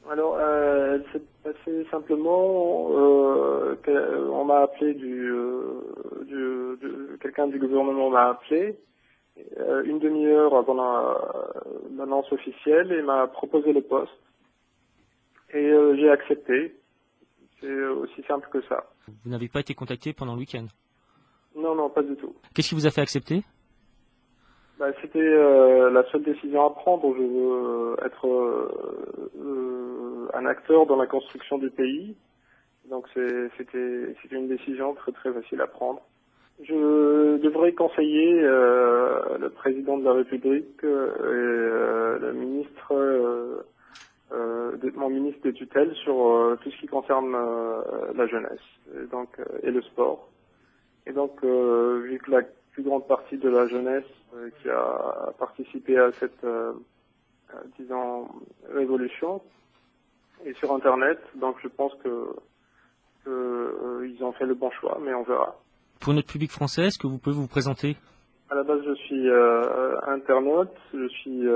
Alors, elle s'est passée simplement, on m'a appelé quelqu'un du gouvernement m'a appelé une demi-heure avant l'annonce officielle et m'a proposé le poste. Et j'ai accepté. C'est aussi simple que ça. Vous n'avez pas été contacté pendant le week-end. Non, non, pas du tout. Qu'est-ce qui vous a fait accepter? C'était la seule décision à prendre. Je veux être un acteur dans la construction du pays. Donc c'était une décision très très facile à prendre. Je devrais conseiller le président de la République et le ministre, mon ministre de tutelle sur tout ce qui concerne la jeunesse et le sport. Et donc, vu que la plus grande partie de la jeunesse qui a participé à cette, disons, révolution est sur Internet, donc je pense que ils ont fait le bon choix, mais on verra. Pour notre public français, est-ce que vous pouvez vous présenter? À la base, je suis internaute, je suis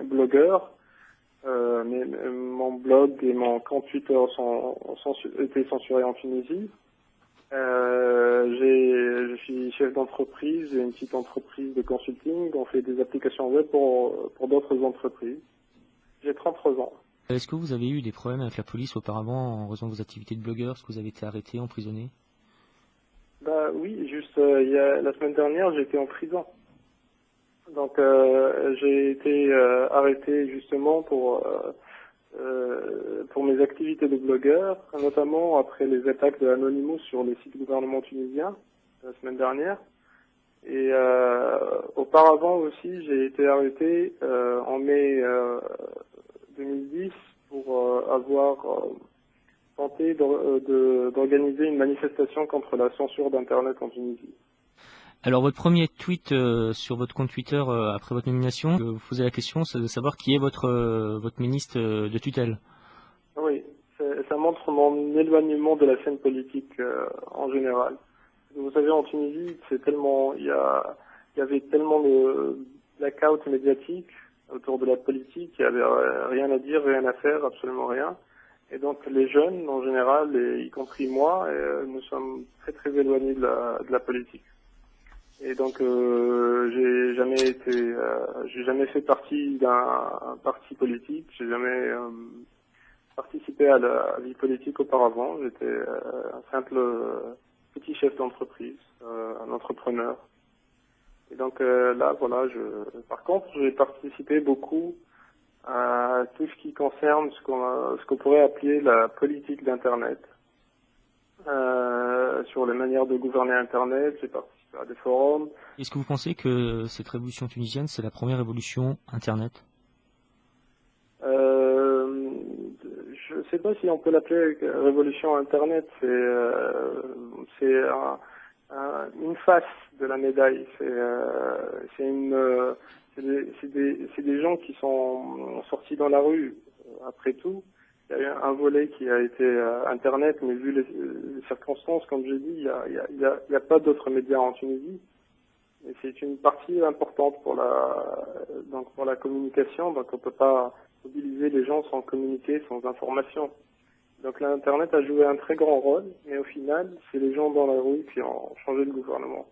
blogueur. Mais mon blog et mon compte Twitter ont été censurés en Tunisie. Je suis chef d'entreprise, j'ai une petite entreprise de consulting. On fait des applications web pour d'autres entreprises. J'ai 33 ans. Est-ce que vous avez eu des problèmes avec la police auparavant en raison de vos activités de blogueur? Est-ce que vous avez été arrêté, emprisonné? Oui, juste la semaine dernière, j'étais en prison. Donc j'ai été arrêté justement pour mes activités de blogueur, notamment après les attaques de Anonymous sur les sites gouvernements tunisiens la semaine dernière. Et auparavant aussi, j'ai été arrêté en mai 2010 pour avoir tenté d'organiser une manifestation contre la censure d'Internet en Tunisie. Alors votre premier tweet sur votre compte Twitter après votre nomination, vous posez la question, c'est de savoir qui est votre ministre de tutelle. Oui, ça montre mon éloignement de la scène politique en général. Vous savez, en Tunisie, il y avait tellement de blackout médiatique autour de la politique, il n'y avait rien à dire, rien à faire, absolument rien. Et donc les jeunes, en général, y compris moi, nous sommes très très éloignés de la politique. Et donc j'ai jamais fait partie d'un parti politique, j'ai jamais participé à la vie politique auparavant. J'étais un simple petit chef d'entreprise, un entrepreneur. Et donc là, voilà, par contre, j'ai participé beaucoup à tout ce qui concerne ce qu'on pourrait appeler la politique d'Internet. Sur les manières de gouverner Internet, j'ai participé à des forums. Est-ce que vous pensez que cette révolution tunisienne, c'est la première révolution Internet? Je ne sais pas si on peut l'appeler révolution Internet. C'est une face de la médaille. C'est des gens qui sont sortis dans la rue. Après tout, il y a eu un volet qui a été Internet, mais vu les circonstances, comme j'ai dit, il y a pas d'autres médias en Tunisie. Et c'est une partie importante pour la communication. Donc on peut pas mobiliser les gens sans communiquer, sans information. Donc l'Internet a joué un très grand rôle, mais au final, c'est les gens dans la rue qui ont changé le gouvernement.